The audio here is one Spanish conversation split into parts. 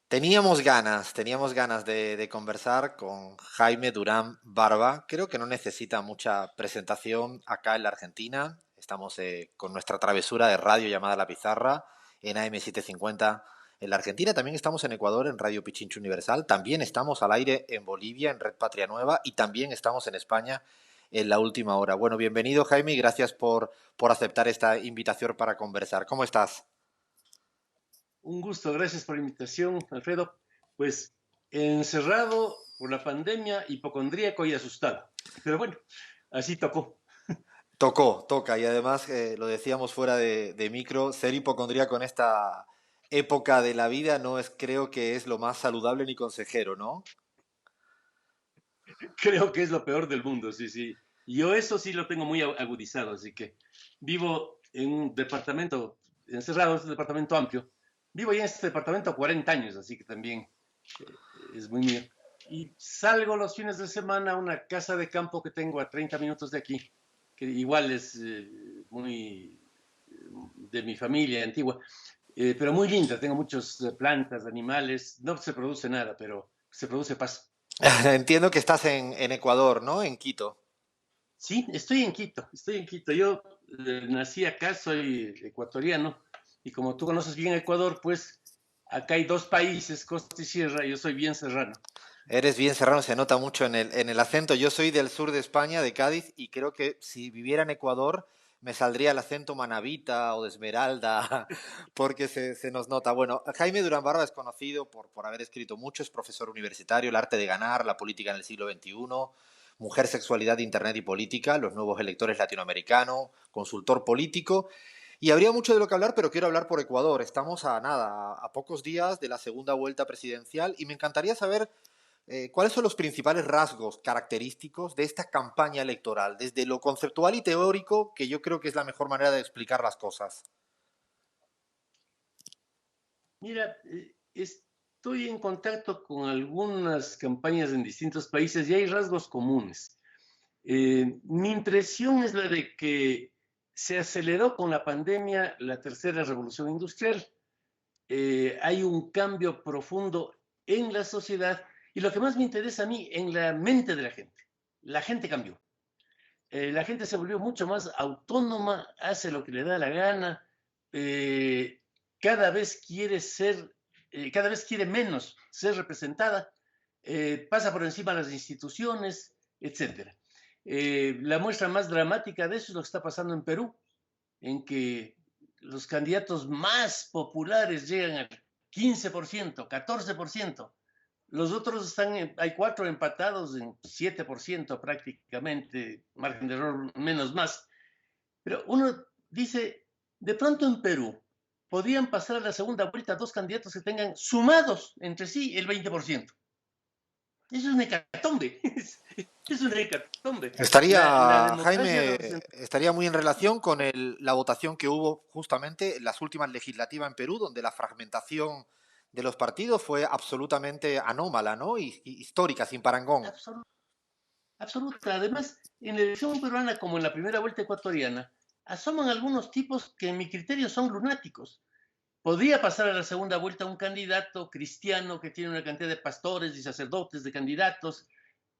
Teníamos ganas de conversar con Jaime Durán Barba. Creo que no necesita mucha presentación acá en la Argentina. Estamos con nuestra travesura de radio llamada La Pizarra en AM750 en la Argentina. También estamos en Ecuador en Radio Pichincho Universal. También estamos al aire en Bolivia en Red Patria Nueva y también estamos en España en La Última Hora. Bueno, bienvenido Jaime y gracias por aceptar esta invitación para conversar. ¿Cómo estás? Un gusto, gracias por la invitación, Alfredo. Pues encerrado por la pandemia, hipocondríaco y asustado. Pero bueno, así tocó. Toca, y además lo decíamos fuera de micro, ser hipocondríaco en esta época de la vida no es, creo que es lo más saludable ni consejero, ¿no? Creo que es lo peor del mundo, sí, sí. Yo eso sí lo tengo muy agudizado, así que vivo en un departamento encerrado, es un departamento amplio. Vivo ya en este departamento 40 años, así que también eh, es muy mío. Y salgo los fines de semana a una casa de campo que tengo a 30 minutos de aquí, que igual es muy de mi familia antigua, pero muy linda. Tengo muchas plantas, animales. No se produce nada, pero se produce paz. Entiendo que estás en Ecuador, ¿no? En Quito. Sí, estoy en Quito, estoy en Quito. Yo nací acá, soy ecuatoriano, y como tú conoces bien Ecuador, pues acá hay dos países, costa y sierra, y yo soy bien serrano. Eres bien serrano, se nota mucho en el acento. Yo soy del sur de España, de Cádiz, y creo que si viviera en Ecuador me saldría el acento manabita o de Esmeralda, porque se nos nota. Bueno, Jaime Durán Barba es conocido por haber escrito mucho, es profesor universitario, El arte de ganar, la política en el siglo XXI, Mujer, sexualidad, Internet y política, los nuevos electores latinoamericanos, consultor político. Y habría mucho de lo que hablar, pero quiero hablar por Ecuador. Estamos a nada, a pocos días de la segunda vuelta presidencial, y me encantaría saber ¿cuáles son los principales rasgos característicos de esta campaña electoral, desde lo conceptual y teórico, que yo creo que es la mejor manera de explicar las cosas? Mira, estoy en contacto con algunas campañas en distintos países y hay rasgos comunes. Mi impresión es la de que se aceleró con la pandemia la tercera revolución industrial. Hay un cambio profundo en la sociedad y lo que más me interesa a mí, en la mente de la gente. La gente cambió. La gente se volvió mucho más autónoma, hace lo que le da la gana, eh, cada vez quiere ser, cada vez quiere menos ser representada, pasa por encima de las instituciones, etcétera. La muestra más dramática de eso es lo que está pasando en Perú, en que los candidatos más populares llegan al 15%, 14%. Los otros están, hay cuatro empatados en 7% prácticamente, margen de error menos más. Pero uno dice, de pronto en Perú podrían pasar a la segunda vuelta dos candidatos que tengan sumados entre sí el 20%. Eso es una hecatombe. Es una hecatombe. La Estaría, democracia Jaime, representa. estaría muy en relación con la votación que hubo justamente en las últimas legislativas en Perú, donde la fragmentación de los partidos fue absolutamente anómala, ¿no? Y histórica, sin parangón. Absoluta. Absoluta. Además, en la elección peruana, como en la primera vuelta ecuatoriana, asoman algunos tipos que en mi criterio son lunáticos. Podría pasar a la segunda vuelta un candidato cristiano que tiene una cantidad de pastores y sacerdotes, de candidatos,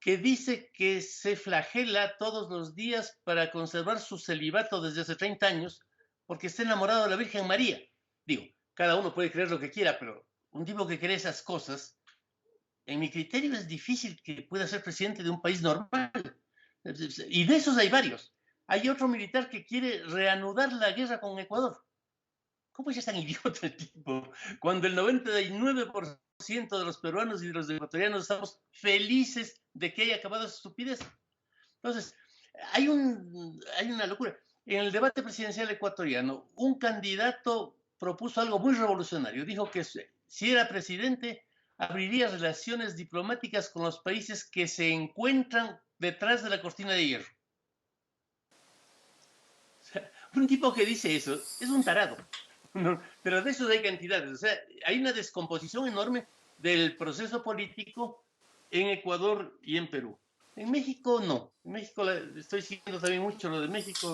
que dice que se flagela todos los días para conservar su celibato desde hace 30 años porque está enamorado de la Virgen María. Digo, cada uno puede creer lo que quiera, pero un tipo que cree esas cosas, en mi criterio es difícil que pueda ser presidente de un país normal. Y de esos hay varios. Hay otro militar que quiere reanudar la guerra con Ecuador. ¿Cómo es tan idiota el tipo? Cuando el 99% de los peruanos y de los ecuatorianos estamos felices de que haya acabado esa estupidez. Entonces, hay una locura. En el debate presidencial ecuatoriano, un candidato propuso algo muy revolucionario. Dijo que si era presidente, abriría relaciones diplomáticas con los países que se encuentran detrás de la cortina de hierro. O sea, un tipo que dice eso es un tarado. No, pero de eso hay cantidades. O sea, hay una descomposición enorme del proceso político en Ecuador y en Perú. En México no. En México estoy siguiendo también mucho lo de México.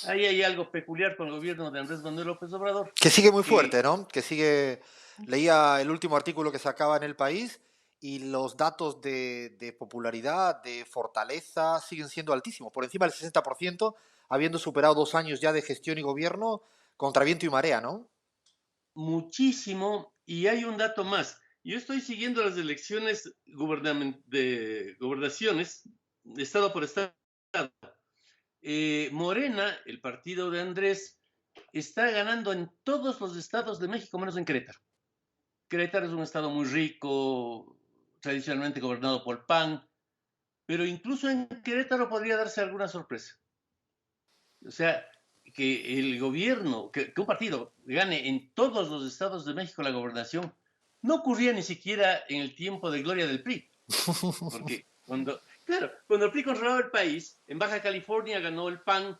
Ahí hay algo peculiar con el gobierno de Andrés Manuel López Obrador, Que sigue muy que fuerte, ¿no? Que sigue. Leía el último artículo que sacaba en El País y los datos de popularidad, de fortaleza, siguen siendo altísimos, por encima del 60%, habiendo superado 2 años ya de gestión y gobierno contra viento y marea, ¿no? Muchísimo, y hay un dato más. Yo estoy siguiendo las elecciones de gobernaciones, estado por estado. Morena, el partido de Andrés, está ganando en todos los estados de México, menos en Querétaro. Querétaro es un estado muy rico, tradicionalmente gobernado por el PAN, pero incluso en Querétaro podría darse alguna sorpresa. O sea, que el gobierno, que un partido gane en todos los estados de México la gobernación, no ocurría ni siquiera en el tiempo de gloria del PRI, porque claro, cuando el PRI controlaba el país, en Baja California ganó el PAN,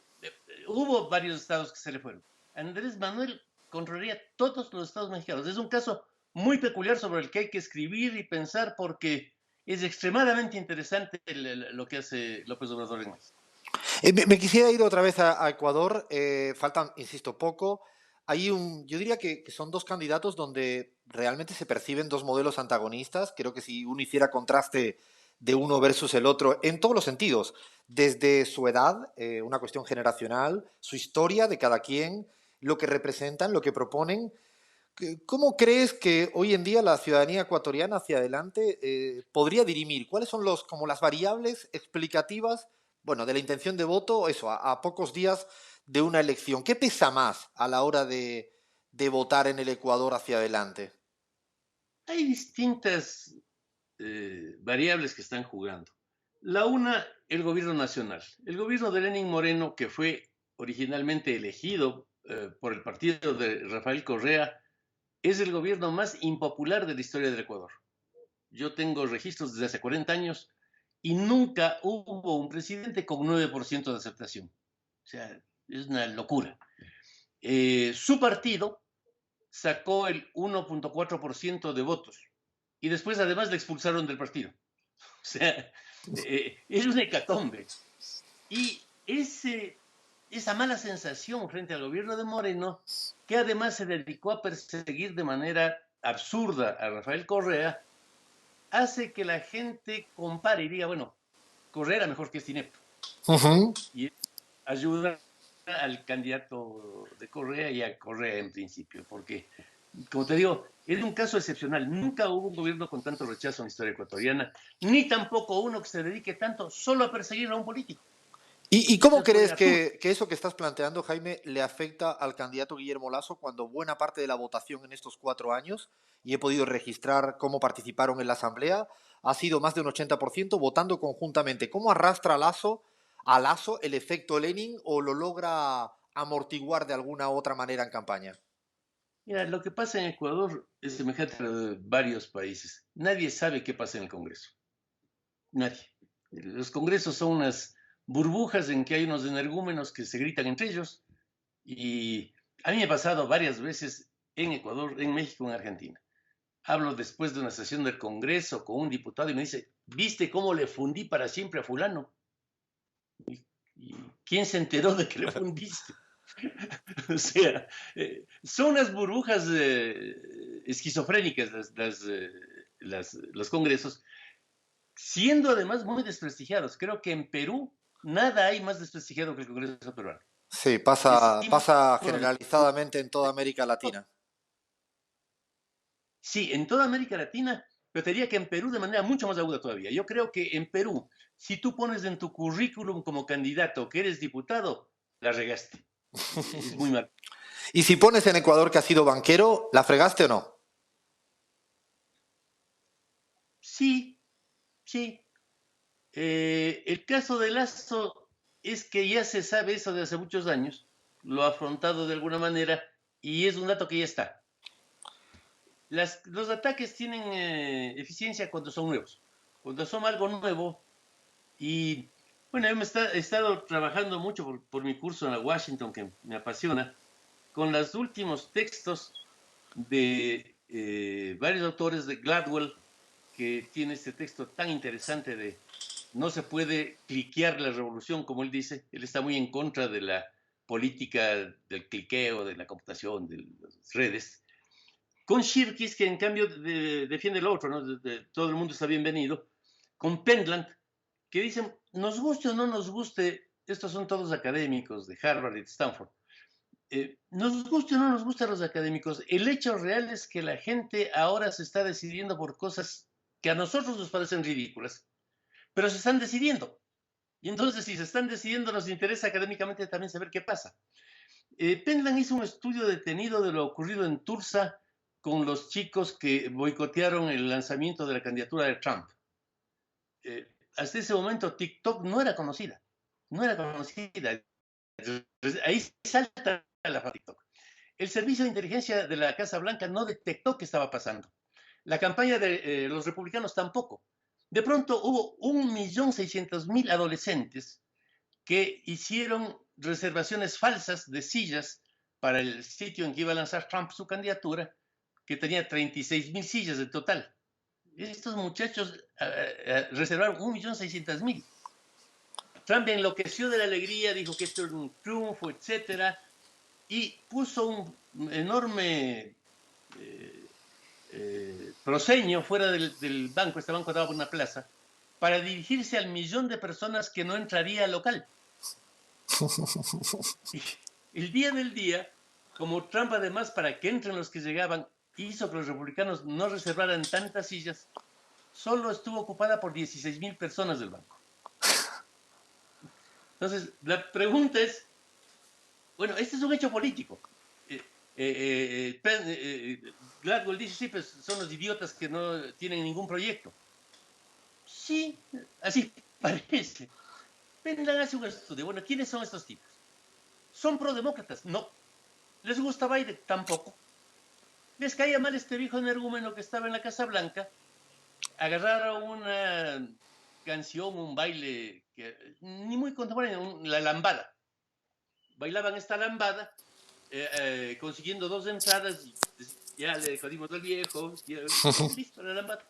hubo varios estados que se le fueron. Andrés Manuel controlaría todos los estados mexicanos. Es un caso muy peculiar sobre el que hay que escribir y pensar porque es extremadamente interesante lo que hace López Obrador en México. Me quisiera ir otra vez a Ecuador. Faltan, insisto, poco. Yo diría que son dos candidatos donde realmente se perciben dos modelos antagonistas. Creo que si uno hiciera contraste de uno versus el otro, en todos los sentidos, desde su edad, una cuestión generacional, su historia de cada quien, lo que representan, lo que proponen. ¿Cómo crees que hoy en día la ciudadanía ecuatoriana hacia adelante podría dirimir? ¿Cuáles son como las variables explicativas, bueno, de la intención de voto, eso, a pocos días de una elección? ¿Qué pesa más a la hora de votar en el Ecuador hacia adelante? Hay distintas variables que están jugando. La una, el gobierno nacional. El gobierno de Lenín Moreno, que fue originalmente elegido por el partido de Rafael Correa, es el gobierno más impopular de la historia del Ecuador. Yo tengo registros desde hace 40 años y nunca hubo un presidente con 9% de aceptación. O sea, es una locura. Su partido sacó el 1.4% de votos y después además le expulsaron del partido. O sea, es una hecatombe. Y esa mala sensación frente al gobierno de Moreno, que además se dedicó a perseguir de manera absurda a Rafael Correa, hace que la gente compare y diga, bueno, Correa era mejor que este inepto. Ujú. Y ayuda al candidato de Correa y a Correa en principio, porque, como te digo, es un caso excepcional. Nunca hubo un gobierno con tanto rechazo en la historia ecuatoriana, ni tampoco uno que se dedique tanto solo a perseguir a un político. ¿Y Eso cómo fue crees absurdo. que eso que estás planteando, Jaime, le afecta al candidato Guillermo Lasso cuando buena parte de la votación en estos 4 años, y he podido registrar cómo participaron en la Asamblea, ha sido más de un 80% votando conjuntamente? ¿Cómo arrastra a Lasso el efecto Lenin o lo logra amortiguar de alguna otra manera en campaña? Mira, lo que pasa en Ecuador es semejante a lo de varios países. Nadie sabe qué pasa en el Congreso. Nadie. Los congresos son unas burbujas en que hay unos energúmenos que se gritan entre ellos. Y a mí me ha pasado varias veces en Ecuador, en México, en Argentina. Hablo después de una sesión del Congreso con un diputado y me dice, ¿viste cómo le fundí para siempre a fulano? ¿Y quién se enteró de que le fundiste? O sea, son unas burbujas esquizofrénicas los congresos, siendo además muy desprestigiados. Creo que en Perú nada hay más desprestigiado que el Congreso peruano. Sí, Es pasa imposible. generalizadamente en toda América Latina. Sí, en toda América Latina, pero te diría que en Perú de manera mucho más aguda todavía. Yo creo que en Perú, si tú pones en tu currículum como candidato que eres diputado, la regaste. Es muy mal. Y si pones en Ecuador que has sido banquero, ¿la fregaste o no? Sí, sí. El caso de Lazo es que ya se sabe eso de hace muchos años, lo ha afrontado de alguna manera y es un dato que ya está. Los ataques tienen eficiencia cuando son nuevos, cuando son algo nuevo. Y bueno, he estado trabajando mucho por mi curso en la Washington, que me apasiona, con los últimos textos de varios autores de Gladwell, que tiene este texto tan interesante de no se puede cliquear la revolución, como él dice. Él está muy en contra de la política del cliqueo, de la computación, de las redes. con Shirkis, que en cambio defiende lo otro, ¿no? Todo el mundo está bienvenido, con Pentland, que dicen, nos guste o no nos guste, estos son todos académicos de Harvard y de Stanford, nos guste o no nos guste a los académicos, el hecho real es que la gente ahora se está decidiendo por cosas que a nosotros nos parecen ridículas, pero se están decidiendo. Y entonces, si se están decidiendo, nos interesa académicamente también saber qué pasa. Pentland hizo un estudio detenido de lo ocurrido en Tulsa con los chicos que boicotearon el lanzamiento de la candidatura de Trump. Hasta ese momento TikTok no era conocida. No era conocida. Ahí salta la TikTok. El servicio de inteligencia de la Casa Blanca no detectó qué estaba pasando. La campaña de los republicanos tampoco. De pronto hubo 1.600.000 adolescentes que hicieron reservaciones falsas de sillas para el sitio en que iba a lanzar Trump su candidatura, que tenía 36.000 sillas en total. Estos muchachos reservaron 1.600.000. Trump enloqueció de la alegría, dijo que esto era un triunfo, etcétera, y puso un enorme proscenio fuera del banco. Este banco estaba por una plaza, para dirigirse al 1.000.000 de personas que no entraría al local. Y el día del día, como Trump además, para que entren los que llegaban, hizo que los republicanos no reservaran tantas sillas, solo estuvo ocupada por 16.000 personas del banco. Entonces, la pregunta es, bueno, este es un hecho político. Gladwell dice, sí, pues son los idiotas que no tienen ningún proyecto. Sí, así parece. Pentland hace un estudio. Bueno, ¿quiénes son estos tipos? ¿Son prodemócratas? No. ¿Les gusta Biden? Tampoco. ¿Les caía mal este viejo energúmeno que estaba en la Casa Blanca? Agarraron una canción, un baile, que, ni muy contemporáneo, la lambada. Bailaban esta lambada, consiguiendo 2 entradas, y ya le jodimos al viejo, ya, listo, la lambada.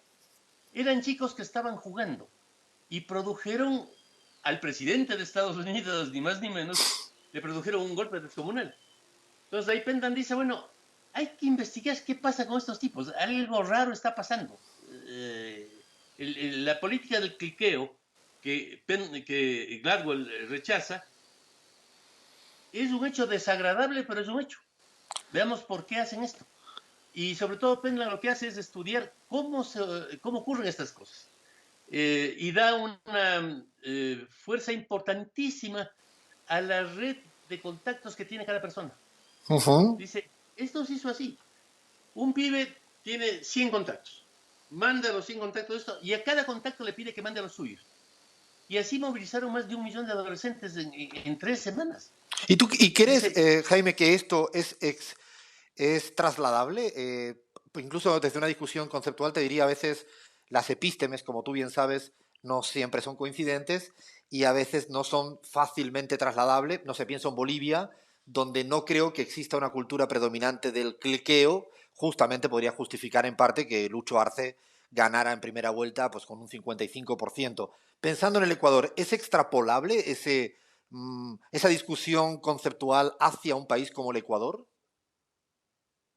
Eran chicos que estaban jugando y produjeron al presidente de Estados Unidos, ni más ni menos, le produjeron un golpe descomunal. Entonces ahí Pentland dice, bueno, hay que investigar qué pasa con estos tipos, algo raro está pasando. La política del cliqueo que Gladwell rechaza es un hecho desagradable, pero es un hecho. Veamos por qué hacen esto. Y sobre todo Pentland lo que hace es estudiar cómo ocurren estas cosas. Y da una fuerza importantísima a la red de contactos que tiene cada persona. Dice, esto se hizo así. Un pibe tiene 100 contactos. Manda los 100 contactos de esto y a cada contacto le pide que mande a los suyos. Y así movilizaron más de 1.000.000 de adolescentes en 3 semanas. ¿Y crees, Jaime, que esto es trasladable? Incluso desde una discusión conceptual te diría a veces las epístemes, como tú bien sabes, no siempre son coincidentes y a veces no son fácilmente trasladables. No sé, pienso en Bolivia, donde no creo que exista una cultura predominante del cliqueo, justamente podría justificar en parte que Lucho Arce ganara en primera vuelta pues con un 55%. Pensando en el Ecuador, ¿es extrapolable esa discusión conceptual hacia un país como el Ecuador?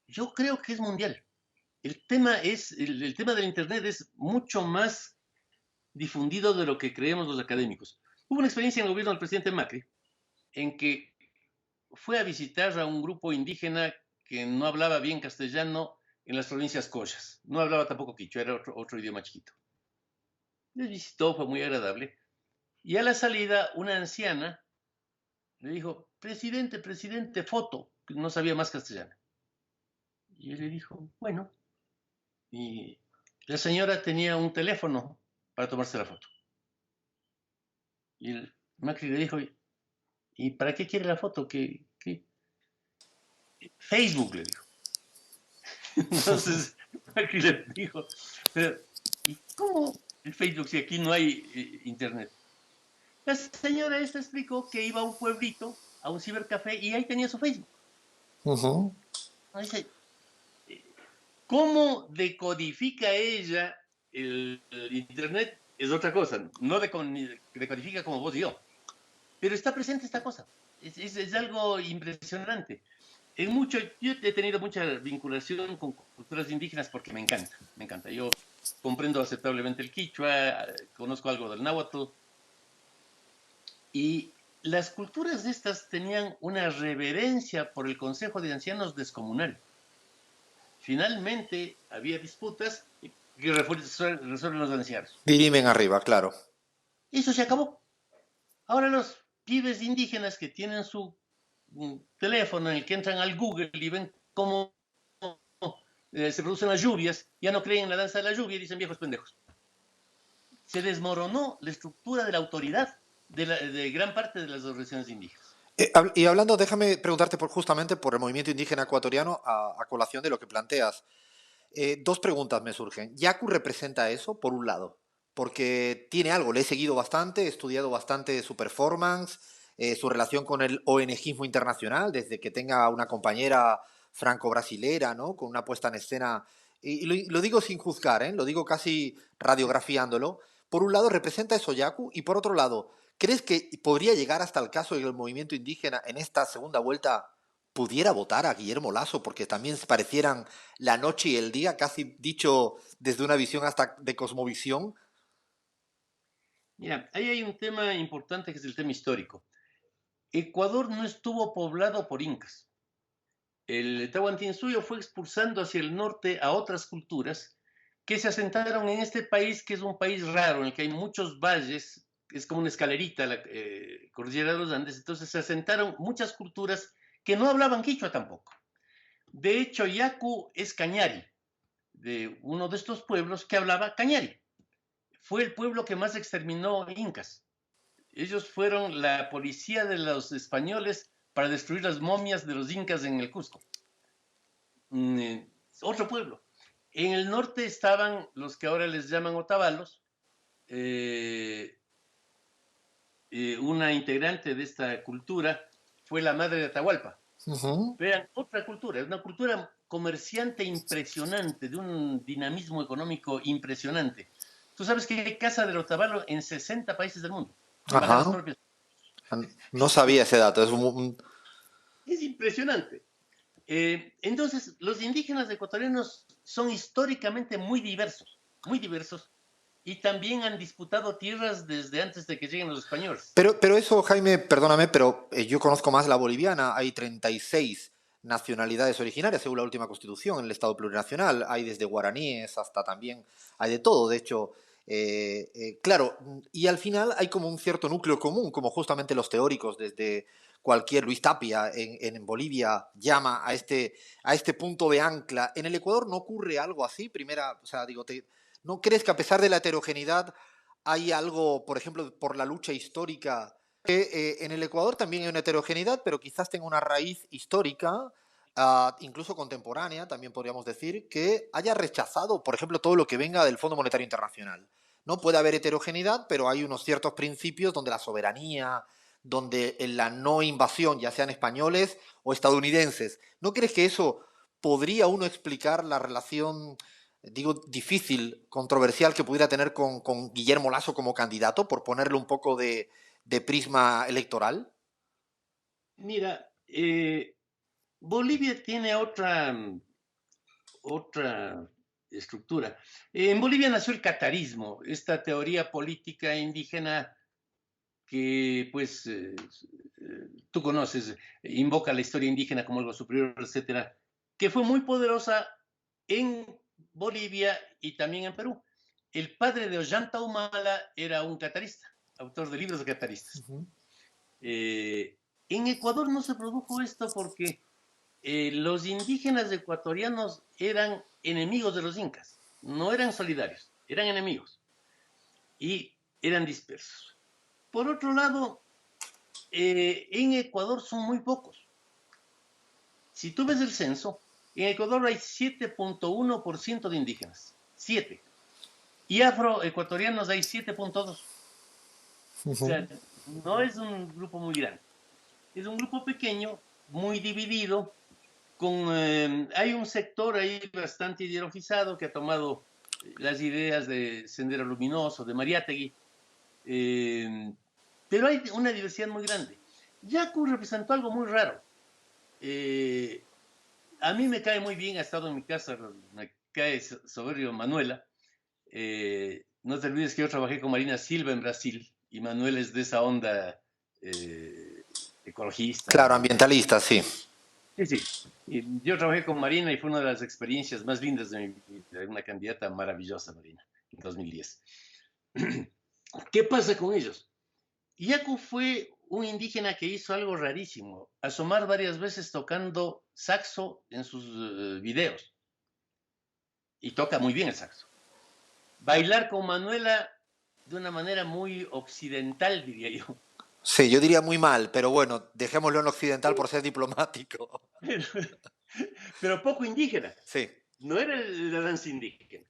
Yo creo que es mundial. El tema del Internet es mucho más difundido de lo que creemos los académicos. Hubo una experiencia en el gobierno del presidente Macri en que fue a visitar a un grupo indígena que no hablaba bien castellano en las provincias Collas. No hablaba tampoco quichua, era otro idioma chiquito. Les visitó, fue muy agradable. Y a la salida, una anciana le dijo, presidente, foto. No sabía más castellano. Y él le dijo, bueno. Y la señora tenía un teléfono para tomarse la foto. Y el Macri le dijo, ¿y para qué quiere la foto? ¿Qué? Facebook, le dijo. Entonces, Macri le dijo, pero ¿y cómo el Facebook si aquí no hay internet? La señora esta explicó que iba a un pueblito, a un cibercafé, y ahí tenía su Facebook. Dice, ¿cómo decodifica ella el internet? Es otra cosa, no decodifica como vos y yo, pero está presente esta cosa. Es algo impresionante. Yo he tenido mucha vinculación con culturas indígenas porque me encanta, me encanta. Yo comprendo aceptablemente el quichua, conozco algo del náhuatl, y las culturas estas tenían una reverencia por el Consejo de Ancianos descomunal. Finalmente había disputas que resuelven los ancianos. Dirimen arriba, claro. Eso se acabó. Ahora los pibes indígenas que tienen su teléfono en el que entran al Google y ven cómo se producen las lluvias, ya no creen en la danza de la lluvia y dicen viejos pendejos. Se desmoronó la estructura de la autoridad de gran parte de las organizaciones indígenas. Y hablando, déjame preguntarte justamente por el movimiento indígena ecuatoriano a colación de lo que planteas. Dos preguntas me surgen. Yaku representa eso, por un lado, porque tiene algo, le he seguido bastante, he estudiado bastante su performance, su relación con el ONGismo internacional, desde que tenga una compañera franco-brasilera, ¿no? Con una puesta en escena, y lo digo sin juzgar, ¿eh? Lo digo casi radiografiándolo. Por un lado, representa eso Yaku, y por otro lado, ¿crees que podría llegar hasta el caso de que el movimiento indígena en esta segunda vuelta pudiera votar a Guillermo Lasso? Porque también se parecieran la noche y el día, casi dicho desde una visión hasta de cosmovisión. Mira, ahí hay un tema importante que es el tema histórico. Ecuador no estuvo poblado por incas. El Tahuantinsuyo fue expulsando hacia el norte a otras culturas que se asentaron en este país, que es un país raro, en el que hay muchos valles, es como una escalerita, la cordillera de los Andes. Entonces se asentaron muchas culturas que no hablaban quichua tampoco. De hecho, Yacu es cañari, de uno de estos pueblos que hablaba cañari. Fue el pueblo que más exterminó incas. Ellos fueron la policía de los españoles para destruir las momias de los incas en el Cusco. Otro pueblo. En el norte estaban los que ahora les llaman otavalos. Una integrante de esta cultura fue la madre de Atahualpa. Vean, otra cultura, es una cultura comerciante impresionante, de un dinamismo económico impresionante. Tú sabes que hay casa del otavalo en 60 países del mundo, embajadas Ajá. propias. No sabía ese dato. Es impresionante. Entonces, los indígenas ecuatorianos son históricamente muy diversos, y también han disputado tierras desde antes de que lleguen los españoles. Pero eso, Jaime, perdóname, pero yo conozco más la boliviana. Hay 36 nacionalidades originarias según la última constitución en el Estado plurinacional. Hay desde guaraníes hasta también, hay de todo. De hecho, claro, y al final hay como un cierto núcleo común, como justamente los teóricos desde cualquier Luis Tapia en Bolivia llama a este punto de ancla. ¿En el Ecuador no ocurre algo así? Primera, o sea, digo, ¿no crees que a pesar de la heterogeneidad hay algo, por ejemplo, por la lucha histórica, que en el Ecuador también hay una heterogeneidad, pero quizás tenga una raíz histórica, incluso contemporánea, también podríamos decir, que haya rechazado, por ejemplo, todo lo que venga del Fondo Monetario Internacional? No puede haber heterogeneidad, pero hay unos ciertos principios donde la soberanía, donde en la no invasión, ya sean españoles o estadounidenses. ¿No crees que eso podría uno explicar la relación, digo, difícil, controversial que pudiera tener con Guillermo Lasso como candidato, por ponerle un poco de prisma electoral? Mira, Bolivia tiene otra estructura. En Bolivia nació el catarismo, esta teoría política indígena que, pues, tú conoces, invoca la historia indígena como algo superior, etcétera, que fue muy poderosa en Bolivia y también en Perú. El padre de Ollanta Humala era un catarista, autor de libros de cataristas. En Ecuador no se produjo esto porque los indígenas ecuatorianos eran enemigos de los incas, no eran solidarios, eran enemigos y eran dispersos. Por otro lado, en Ecuador son muy pocos. Si tú ves el censo, en Ecuador hay 7.1% de indígenas, 7. Y afroecuatorianos hay 7.2. O sea, no es un grupo muy grande. Es un grupo pequeño, muy dividido, hay un sector ahí bastante ideologizado que ha tomado las ideas de Sendero Luminoso, de Mariátegui, pero hay una diversidad muy grande. Yacu representó algo muy raro. A mí me cae muy bien, ha estado en mi casa, me cae soberbio Manuela. No te olvides que yo trabajé con Marina Silva en Brasil y Manuel es de esa onda ecologista. Claro, ambientalista, sí. Sí, sí. Y yo trabajé con Marina y fue una de las experiencias más lindas de mi vida. Una candidata maravillosa, Marina, en 2010. ¿Qué pasa con ellos? Yaku fue un indígena que hizo algo rarísimo, asomar varias veces tocando saxo en sus videos. Y toca muy bien el saxo. Bailar con Manuela de una manera muy occidental, diría yo. Sí, yo diría muy mal, pero bueno, dejémoslo en occidental por ser diplomático. Pero poco indígena. Sí, No era la danza indígena.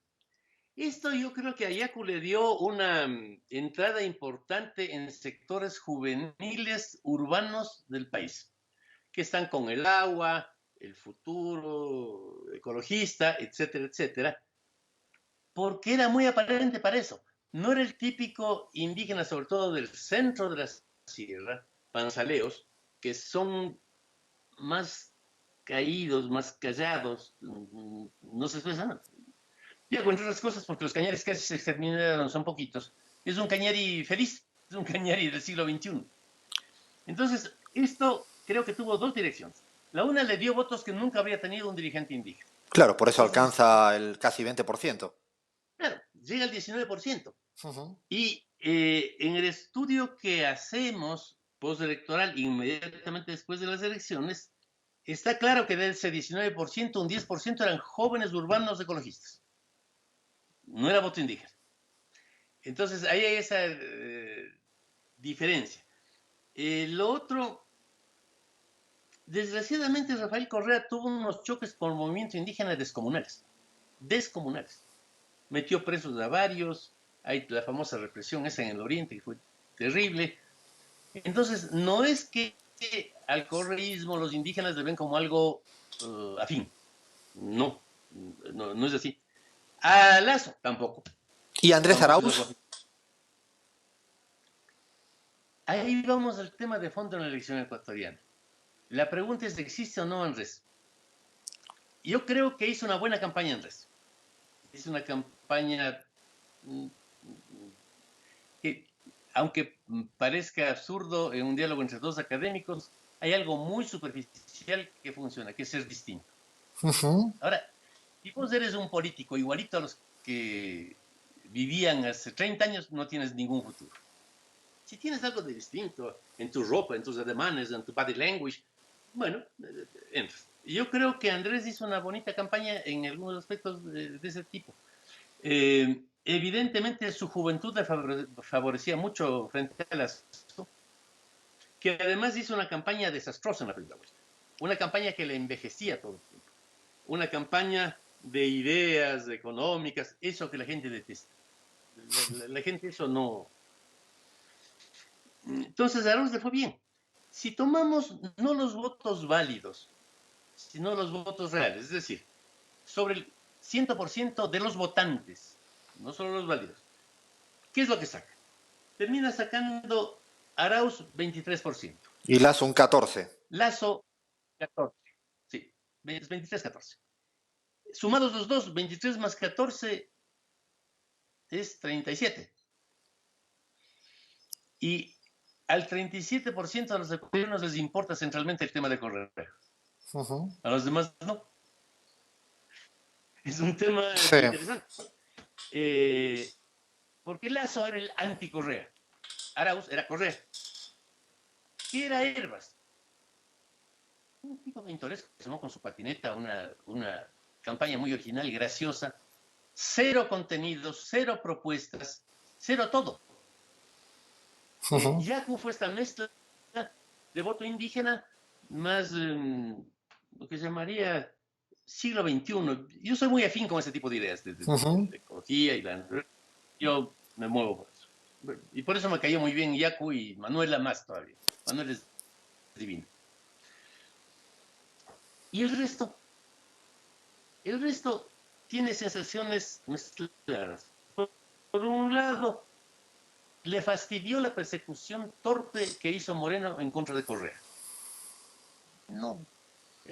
Esto yo creo que a Yaku le dio una entrada importante en sectores juveniles urbanos del país, que están con el agua, el futuro ecologista, etcétera, etcétera, porque era muy aparente para eso. No era el típico indígena, sobre todo del centro de la sierra, panzaleos, que son más caídos, más callados, no se expresan. Ya, entre otras cosas, porque los cañaris casi se exterminaron, son poquitos. Es un cañari feliz, es un cañari del siglo XXI. Entonces, esto creo que tuvo dos direcciones. La una le dio votos que nunca habría tenido un dirigente indígena. claro, por eso Entonces, alcanza el casi 20%. claro, llega al 19%. Ujú. Y en el estudio que hacemos postelectoral, inmediatamente después de las elecciones, está claro que de ese 19%, un 10% eran jóvenes urbanos ecologistas. No era voto indígena. Entonces, ahí hay esa diferencia. Lo otro, desgraciadamente, Rafael Correa tuvo unos choques con el movimiento indígena descomunales. Descomunales. Metió presos a varios, hay la famosa represión esa en el oriente que fue terrible. Entonces, no es que al correísmo los indígenas le ven como algo afín. No, no es así. A Lazo tampoco. ¿Y Andrés Tampoco es algo Arauz? afín. Ahí vamos al tema de fondo en la elección ecuatoriana. La pregunta es, ¿existe o no Andrés? Yo creo que hizo una buena campaña Andrés. Hizo una campaña que, aunque parezca absurdo en un diálogo entre dos académicos, hay algo muy superficial que funciona, que es ser distinto. Ujú. Ahora, si vos eres un político igualito a los que vivían hace 30 años, no tienes ningún futuro. Si tienes algo de distinto en tu ropa, en tus ademanes, en tu body language, bueno, entras. Yo creo que Andrés hizo una bonita campaña en algunos aspectos de ese tipo. Evidentemente su juventud le favorecía mucho frente a las que además hizo una campaña desastrosa en la primera vuelta. Una campaña que le envejecía todo el tiempo. Una campaña de ideas económicas, eso que la gente detesta. La gente eso no. Entonces a Arauz le fue bien. Si tomamos no los votos válidos, sino los votos reales, es decir, sobre el 100% de los votantes, no solo los válidos, ¿qué es lo que saca? Termina sacando Arauz 23%, Y Lazo un 14%. Lazo 14%, sí, 23-14%. Sumados los dos, 23 más 14 es 37. Y al 37% de los ecuatorianos les importa centralmente el tema de Correa. Ujú. A los demás no. Es un tema Sí. interesante. Porque Lazo era el anti-Correa. Arauz era Correa. ¿Qué era Herbas? Un tipo pintoresco que se con su patineta, una campaña muy original y graciosa. Cero contenidos, cero propuestas, cero todo. Ujú. Yaku fue esta mezcla de voto indígena más lo que se llamaría siglo XXI. Yo soy muy afín con ese tipo de ideas Ujú. de ecología y yo me muevo por eso. Y por eso me cayó muy bien Yaku y Manuela más todavía. Manuel es divino. Y el resto tiene sensaciones mezcladas. Por un lado, le fastidió la persecución torpe que hizo Moreno en contra de Correa. No,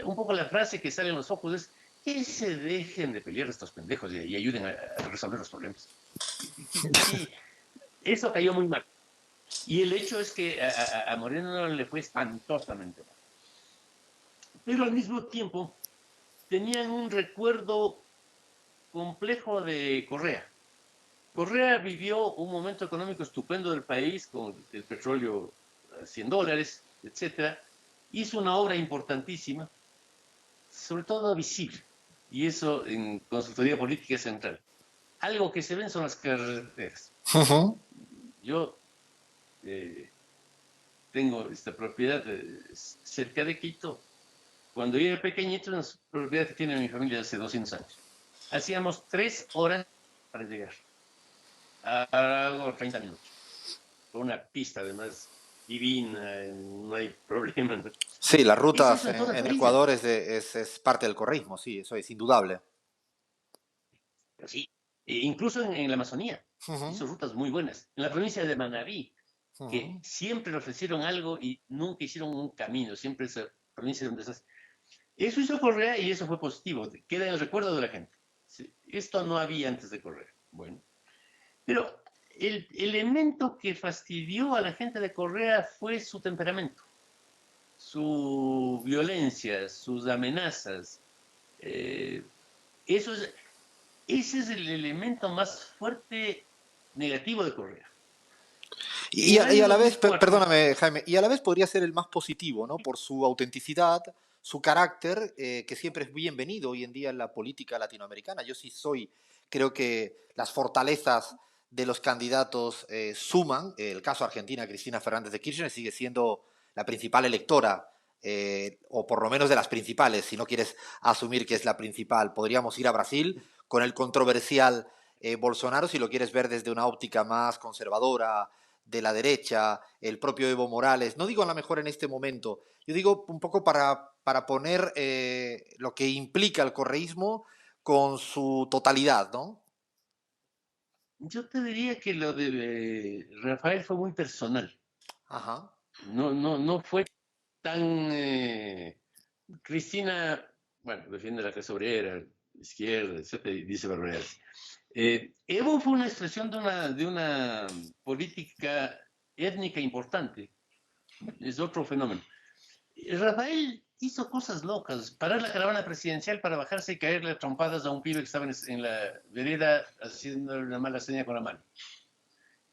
Un poco la frase que sale en los ojos es que se dejen de pelear estos pendejos y ayuden a resolver los problemas. Y eso cayó muy mal. Y el hecho es que a Moreno le fue espantosamente mal. Pero al mismo tiempo tenían un recuerdo complejo de Correa. Correa vivió un momento económico estupendo del país con el petróleo a $100, etcétera. Hizo una obra importantísima, sobre todo visible, y eso en consultoría política central. Algo que se ven son las carreteras. Ujú. Yo tengo esta propiedad cerca de Quito. Cuando yo era pequeñito, una propiedad que tiene mi familia hace 200 años. Hacíamos 3 horas para llegar. Ahora hago 30 minutos. Con una pista además divina, no hay problema. ¿No? Sí, las Es rutas eso en todo el en país. Ecuador es parte del correísmo, sí, eso es indudable. Sí. Incluso en la Amazonía Ujú, hizo rutas muy buenas. En la provincia de Manabí, que ujú. siempre le ofrecieron algo y nunca hicieron un camino, siempre esa provincia donde estás. Eso hizo Correa y eso fue positivo, queda en el recuerdo de la gente. Sí, esto no había antes de Correa. Bueno, pero el elemento que fastidió a la gente de Correa fue su temperamento, su violencia, sus amenazas. Eh, eso es, ese es el elemento más fuerte negativo de Correa. En el Y año a la vez, 2004, perdóname, Jaime, y a la vez podría ser el más positivo, ¿no? Por su autenticidad, su carácter, que siempre es bienvenido hoy en día en la política latinoamericana. Yo sí soy, creo que las fortalezas de los candidatos suman. El caso Argentina, Cristina Fernández de Kirchner sigue siendo la principal electora, o por lo menos de las principales, si no quieres asumir que es la principal. Podríamos ir a Brasil con el controversial Bolsonaro, si lo quieres ver desde una óptica más conservadora, de la derecha, el propio Evo Morales, no digo a lo mejor en este momento, yo digo un poco para poner lo que implica el correísmo con su totalidad, ¿no? yo te diría que lo de Rafael fue muy personal. Ajá. No fue tan... Cristina, bueno, defiende la clase obrera, izquierda, etcétera, y dice barbaridades. Evo fue una expresión de una política étnica importante. Es otro fenómeno. Rafael hizo cosas locas, parar la caravana presidencial para bajarse y caerle a trompadas a un pibe que estaba en la vereda haciendo una mala seña con la mano.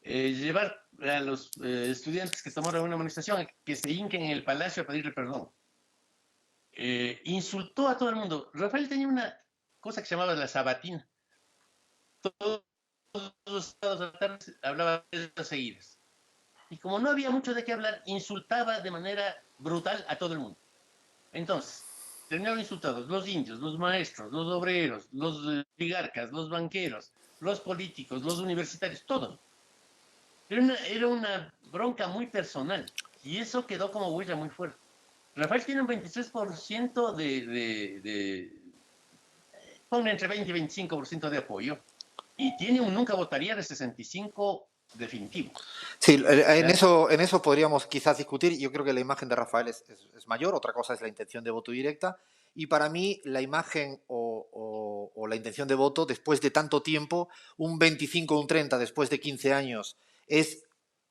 Llevar a los estudiantes que tomaron una manifestación a que se hinquen en el palacio a pedirle perdón. Insultó a todo el mundo. Rafael tenía una cosa que se llamaba la sabatina. Todos los sábados a la tarde hablaba de las seguidas. Y como no había mucho de qué hablar, insultaba de manera brutal a todo el mundo. Entonces, terminaron insultados los indios, los maestros, los obreros, los oligarcas, los banqueros, los políticos, los universitarios, todos. Era una bronca muy personal y eso quedó como huella muy fuerte. Rafael tiene un 23% ponle entre 20 y 25% de apoyo y tiene un nunca votaría de 65 definitivo. Sí, ¿Ya? en eso podríamos quizás discutir. Yo creo que la imagen de Rafael es mayor, otra cosa es la intención de voto directa. Y para mí, la imagen o la intención de voto, después de tanto tiempo, un 25 un 30 después de 15 años, es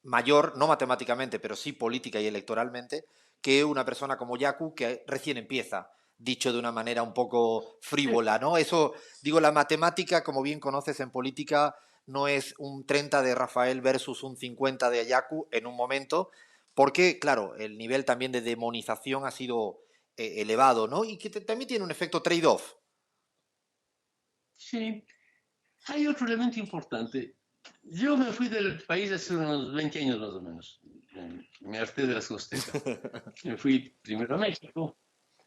mayor, no matemáticamente, pero sí política y electoralmente, que una persona como Yaku, que recién empieza, dicho de una manera un poco Sí. frívola, ¿no? Eso, digo, la matemática, como bien conoces en política, no es un 30 de Rafael versus un 50 de Ayacu en un momento, porque, claro, el nivel también de demonización ha sido elevado, ¿no? Y que también tiene un efecto trade-off. Sí. Hay otro elemento importante. Yo me fui del país hace unos 20 años más o menos. Me harté de las costas. Me fui primero a México,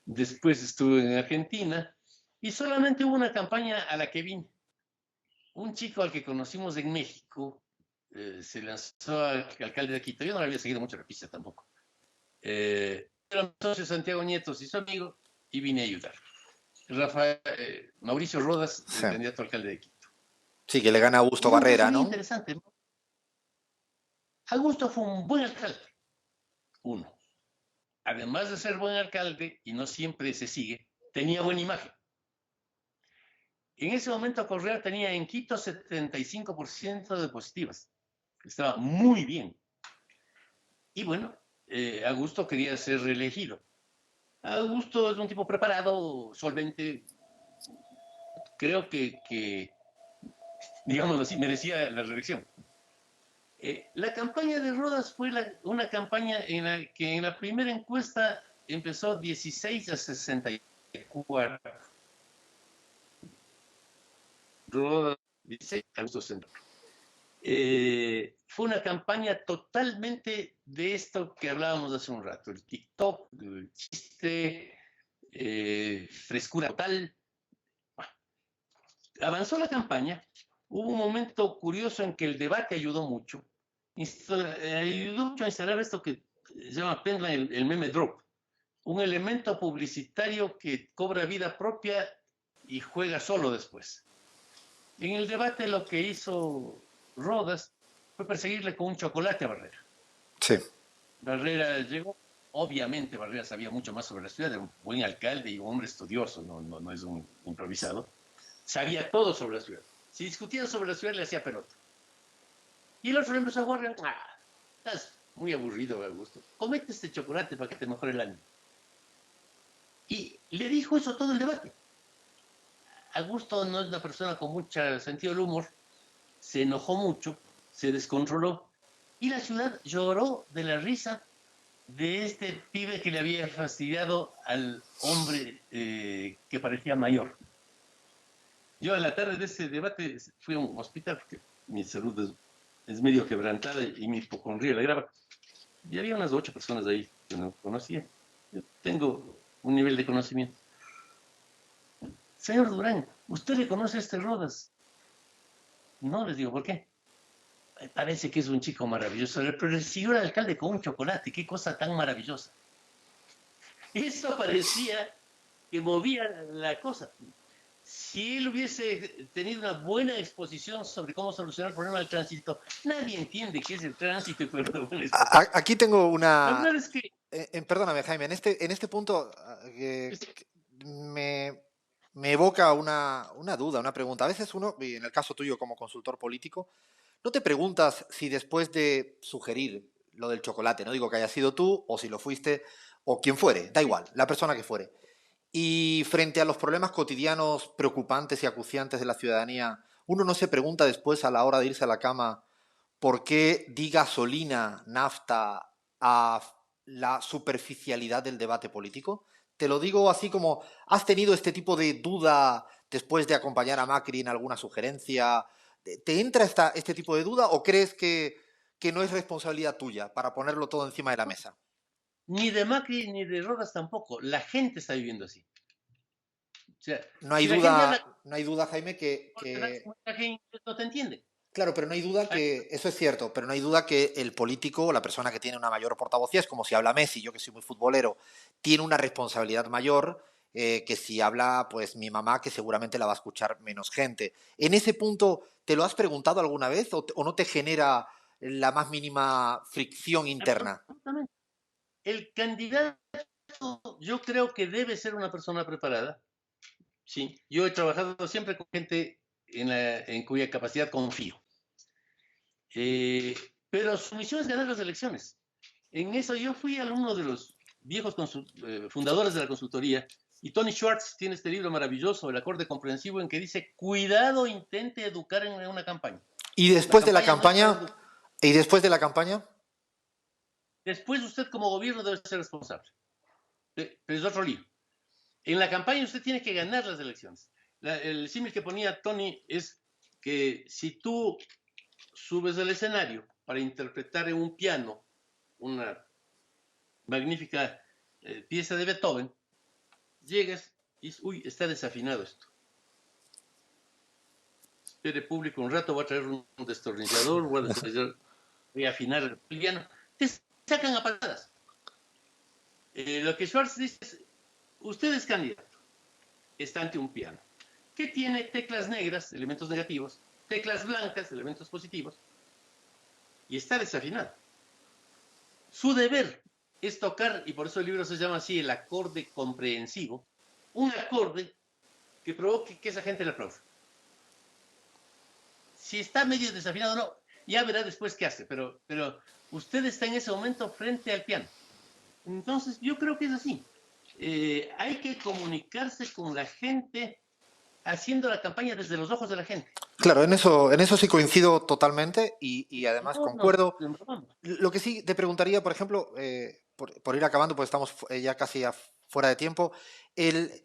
después estuve en Argentina y solamente hubo una campaña a la que vine. Un chico al que conocimos en México se lanzó al alcalde de Quito. Yo no le había seguido mucho la pista tampoco. Era mi socio Santiago Nietos y su amigo y vine a ayudar. Mauricio Rodas, Sí. candidato a alcalde de Quito. Sí, que le gana a Augusto Y un caso Barrera, bien ¿no? interesante. Augusto fue un buen alcalde, uno. además de ser buen alcalde, y no siempre se sigue, tenía buena imagen. En ese momento Correa tenía en Quito 75% de positivas. Estaba muy bien. Y bueno, Augusto quería ser reelegido. Augusto es un tipo preparado, solvente. Creo que digámoslo así, merecía la reelección. La campaña de Rodas fue una campaña en la que en la primera encuesta empezó 16 a 64. Rodas 16, Augusto Centro. Fue una campaña totalmente de esto que hablábamos hace un rato, el TikTok, el chiste, frescura total. Bueno, avanzó la campaña, hubo un momento curioso en que el debate ayudó mucho, ayudó mucho a instalar esto que se llama Penla, el meme drop, un elemento publicitario que cobra vida propia y juega solo después. En el debate lo que hizo Rodas fue perseguirle con un chocolate a Barrera. Sí. Barrera llegó, obviamente Barrera sabía mucho más sobre la ciudad, era un buen alcalde y un hombre estudioso, no es un improvisado. Sabía todo sobre la ciudad. Si discutían sobre la ciudad le hacía pelota. Y el otro le empezó a jugar, estás muy aburrido, Augusto. Comete este chocolate para que te mejore el ánimo. Y le dijo eso todo el debate. Augusto no es una persona con mucho sentido del humor, se enojó mucho, se descontroló y la ciudad lloró de la risa de este pibe que le había fastidiado al hombre que parecía mayor. Yo en la tarde de ese debate fui a un hospital porque mi salud es medio quebrantada y mi hipocondría la grava. Y había unas 8 personas ahí que no conocía. Yo tengo un nivel de conocimiento. Señor Durán, ¿usted le conoce a este Rodas? No, les digo, ¿por qué? Parece que es un chico maravilloso, pero recibió al alcalde con un chocolate, qué cosa tan maravillosa. Eso parecía que movía la cosa. Si él hubiese tenido una buena exposición sobre cómo solucionar el problema del tránsito, nadie entiende qué es el tránsito y fue una buena exposición. Aquí tengo La una... verdad es que... perdóname, Jaime, en este punto me, me evoca una duda, una pregunta. A veces uno, y en el caso tuyo como consultor político, no te preguntas si después de sugerir lo del chocolate, no digo que haya sido tú o si lo fuiste o quien fuere, da igual, la persona que fuere. Y frente a los problemas cotidianos preocupantes y acuciantes de la ciudadanía, uno no se pregunta después a la hora de irse a la cama por qué di gasolina, nafta a la superficialidad del debate político. Te lo digo así como, ¿has tenido este tipo de duda después de acompañar a Macri en alguna sugerencia? ¿Te entra este tipo de duda o crees que no es responsabilidad tuya para ponerlo todo encima de la mesa? Ni de Macri ni de Rodas tampoco. La gente está viviendo así. O sea, No hay si la gente habla, duda, no hay duda, Jaime, que mucha gente no te entiende. claro, pero no hay duda que, eso es cierto, pero no hay duda que el político o la persona que tiene una mayor portavocía, es como si habla Messi, yo que soy muy futbolero, tiene una responsabilidad mayor que si habla pues mi mamá, que seguramente la va a escuchar menos gente. En ese punto, ¿te lo has preguntado alguna vez o no te genera la más mínima fricción interna? Absolutamente. El candidato, yo creo que debe ser una persona preparada. Sí, yo he trabajado siempre con gente en cuya capacidad confío. Pero su misión es ganar las elecciones. En eso yo fui alumno de los viejos fundadores de la consultoría y Tony Schwartz tiene este libro maravilloso, El acorde comprensivo, en que dice, cuidado, intente educar en una campaña. Y La después de la campaña no es para campaña, educar. y después de la campaña, Después usted como gobierno debe ser responsable. Pero es otro lío. En la campaña usted tiene que ganar las elecciones. El símil que ponía Tony es que si tú subes al escenario para interpretar en un piano una magnífica pieza de Beethoven, llegas y dices, uy, está desafinado esto. Espere público un rato, voy a traer un destornillador, voy a afinar el piano. Te sacan a patadas. Lo que Schwartz dice es, usted es candidato, está ante un piano, que tiene teclas negras, elementos negativos, teclas blancas, elementos positivos, y está desafinado. Su deber es tocar, y por eso el libro se llama así, el acorde comprensivo, un acorde que provoque que esa gente le aplaude. Si está medio desafinado o no, ya verá después qué hace, pero usted está en ese momento frente al piano. Entonces, yo creo que es así. Hay que comunicarse con la gente haciendo la campaña desde los ojos de la gente. Claro, en eso sí coincido totalmente y además No nos concuerdo. enrolamos. Lo que sí te preguntaría, por ejemplo, por ir acabando, pues estamos ya casi fuera de tiempo, el,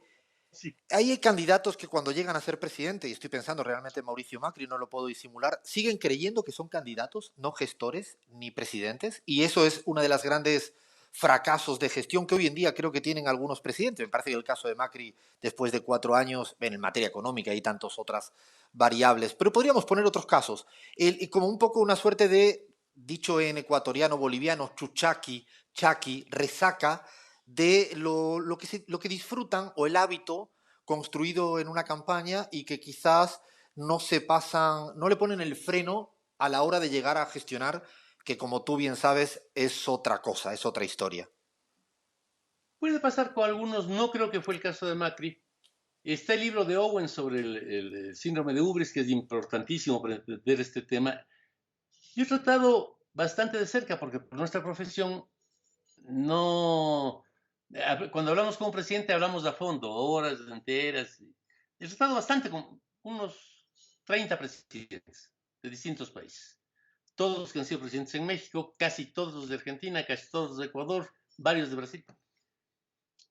Sí. hay candidatos que cuando llegan a ser presidente, y estoy pensando realmente en Mauricio Macri, no lo puedo disimular, siguen creyendo que son candidatos, no gestores ni presidentes, y eso es una de las grandes fracasos de gestión que hoy en día creo que tienen algunos presidentes. Me parece que el caso de Macri, después de 4 años, en materia económica y tantas otras variables, pero podríamos poner otros casos, y como un poco una suerte de, dicho en ecuatoriano boliviano, chuchaqui, chaki, resaca de lo que disfrutan o el hábito construido en una campaña y que quizás no se pasan, no le ponen el freno a la hora de llegar a gestionar, que como tú bien sabes es otra cosa, es otra historia. Puede pasar con algunos, no creo que fue el caso de Macri. Está el libro de Owen sobre el síndrome de Ubris, que es importantísimo para entender este tema. Yo he tratado bastante de cerca, porque por nuestra profesión no... Cuando hablamos con un presidente hablamos a fondo, horas enteras. He tratado bastante con unos 30 presidentes de distintos países. Todos los que han sido presidentes en México, casi todos los de Argentina, casi todos los de Ecuador, varios de Brasil.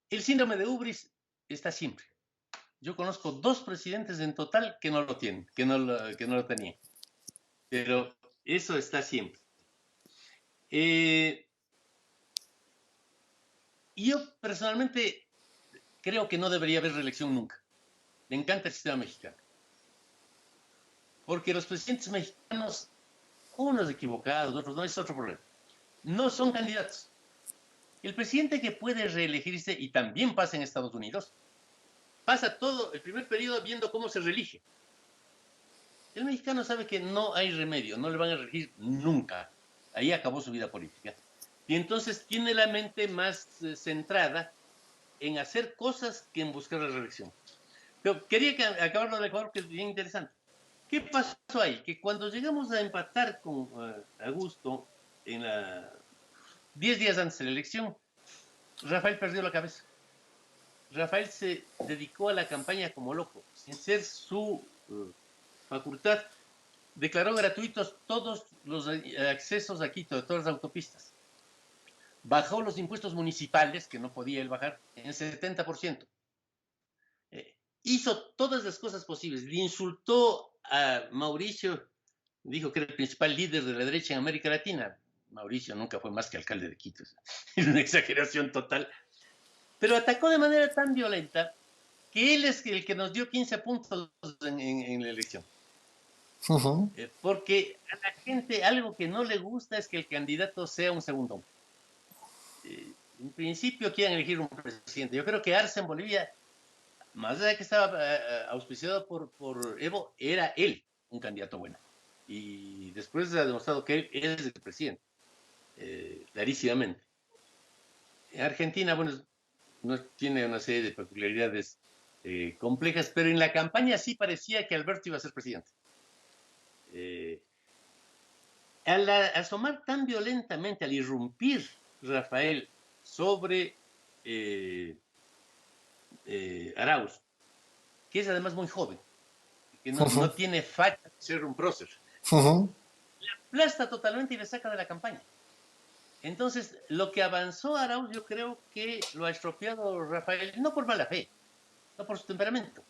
El síndrome de Ubris está siempre. Yo conozco 2 presidentes en total que no lo tienen, que no lo tenían. Pero eso está siempre. Eh, yo personalmente creo que no debería haber reelección nunca. Me encanta el sistema mexicano. Porque los presidentes mexicanos, unos equivocados, otros no, es otro problema. No son candidatos. El presidente que puede reelegirse, y también pasa en Estados Unidos, pasa todo el primer periodo viendo cómo se reelige. El mexicano sabe que no hay remedio, no le van a reelegir nunca. Ahí acabó su vida política. Y entonces tiene la mente más centrada en hacer cosas que en buscar la reelección. Pero quería acabar lo del Ecuador, que es bien interesante. ¿Qué pasó ahí? Que cuando llegamos a empatar con Augusto en 10 días antes de la elección, Rafael perdió la cabeza. Rafael se dedicó a la campaña como loco, sin ser su facultad. Declaró gratuitos todos los accesos a Quito, de todas las autopistas. Bajó los impuestos municipales, que no podía él bajar, en 70%. Hizo todas las cosas posibles. Le insultó a Mauricio, dijo que era el principal líder de la derecha en América Latina. Mauricio nunca fue más que alcalde de Quito. Es una exageración total. Pero atacó de manera tan violenta que él es el que nos dio 15 puntos en la elección. Uh-huh. Porque a la gente algo que no le gusta es que el candidato sea un segundo. En principio quieren elegir un presidente. Yo creo que Arce en Bolivia, más allá de que estaba auspiciado por Evo, era él un candidato bueno. Y después ha demostrado que él es el presidente, clarísimamente. Argentina, bueno, no tiene una serie de peculiaridades complejas, pero en la campaña sí parecía que Alberto iba a ser presidente. Al asomar tan violentamente, al irrumpir Rafael sobre Arauz, que es además muy joven, que Uh-huh. no tiene facha de ser un prócer, Uh-huh. le aplasta totalmente y le saca de la campaña. Entonces, lo que avanzó Arauz, yo creo que lo ha estropeado Rafael, no por mala fe, no por su temperamento.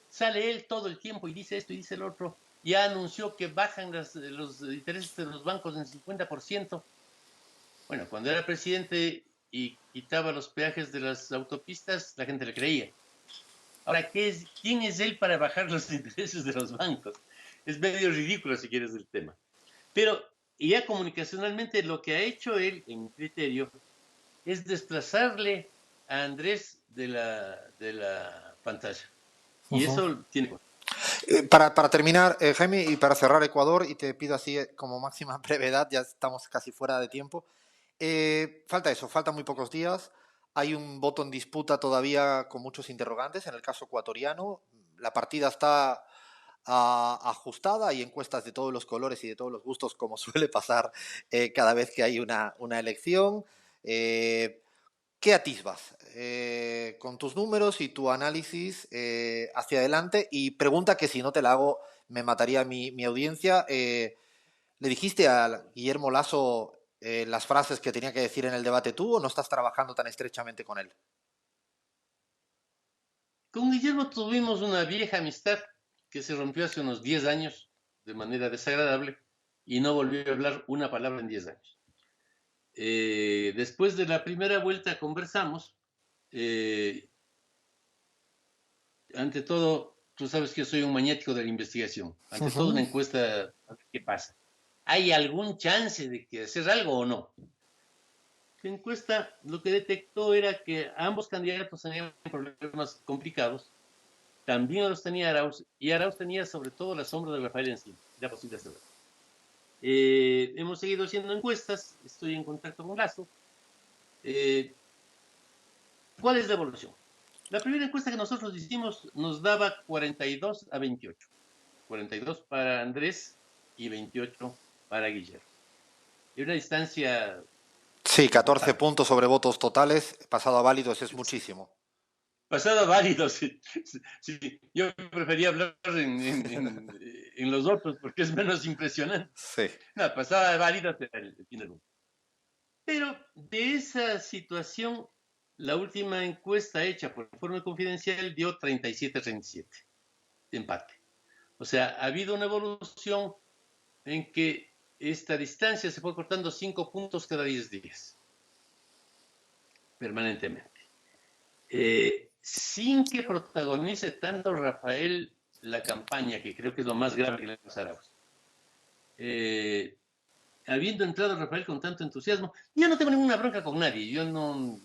Sale él todo el tiempo y dice esto y dice el otro. Ya anunció que bajan los intereses de los bancos en 50%. Bueno, cuando era presidente y quitaba los peajes de las autopistas, la gente le creía. Ahora, ¿quién es él para bajar los intereses de los bancos? Es medio ridículo si quieres el tema. Pero ya comunicacionalmente lo que ha hecho él, en mi criterio, es desplazarle a Andrés de la pantalla. Y Uh-huh. eso tiene... Para terminar, Jaime, y para cerrar Ecuador, y te pido así como máxima brevedad, ya estamos casi fuera de tiempo, Falta eso, faltan muy pocos días. Hay un voto en disputa todavía con muchos interrogantes en el caso ecuatoriano. La partida está ajustada, hay encuestas de todos los colores y de todos los gustos, como suele pasar cada vez que hay una elección. Eh, ¿Qué atisbas con tus números y tu análisis hacia adelante? Y pregunta que si no te la hago me mataría mi audiencia. ¿Le dijiste a Guillermo Lasso las frases que tenía que decir en el debate tú o no estás trabajando tan estrechamente con él? Con Guillermo tuvimos una vieja amistad que se rompió hace unos 10 años de manera desagradable y no volvió a hablar una palabra en 10 años. Después de la primera vuelta conversamos. eh, Ante todo, tú sabes que yo soy un maniático de la investigación. Ante todo, una Ujú. encuesta, a ver qué pasa. ¿Hay algún chance de que hacer algo o no? La encuesta lo que detectó era que ambos candidatos tenían problemas complicados. También los tenía Arauz, y Arauz tenía sobre todo la sombra de Rafael encima. Era posible hacerlo. Hemos seguido haciendo encuestas, estoy en contacto con Lazo. Eh, ¿Cuál es la evolución? La primera encuesta que nosotros hicimos nos daba 42 a 28. 42 para Andrés y 28 para Guillermo. Y una distancia Sí, 14 importante. puntos sobre votos totales, pasado a válidos es muchísimo. Pasado válido, sí, sí. Yo prefería hablar en los otros porque es menos impresionante. Sí. No, pasada válida el fin del mundo. Pero de esa situación, la última encuesta hecha por informe confidencial dio 37-37, de empate. O sea, ha habido una evolución en que esta distancia se fue cortando 5 puntos cada 10 días, permanentemente. Sin que protagonice tanto Rafael la campaña, que creo que es lo más grave que le pasa a Arauz. Habiendo entrado Rafael con tanto entusiasmo, yo no tengo ninguna bronca con nadie. Yo no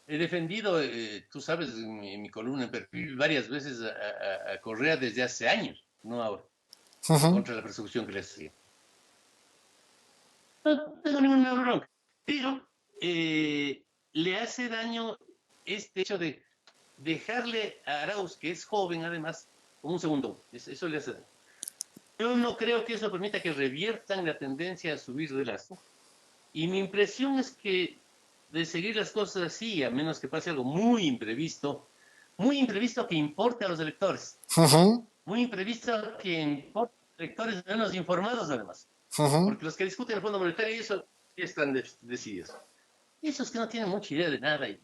he defendido, tú sabes, en mi columna en perfil varias veces a Correa desde hace años, no ahora, Ujú. contra la persecución que le hacía. No tengo ninguna bronca. Pero le hace daño este hecho de dejarle a Arauz, que es joven además, como un segundo. Eso le hace daño. Yo no creo que eso permita que reviertan la tendencia a subir de lazo. Y mi impresión es que de seguir las cosas así, a menos que pase algo muy imprevisto que importe a los electores, Ujú. muy imprevisto que importe a los electores menos informados además, Ujú. porque los que discuten el Fondo Monetario y eso ya están decididos. Esos que no tienen mucha idea de nada y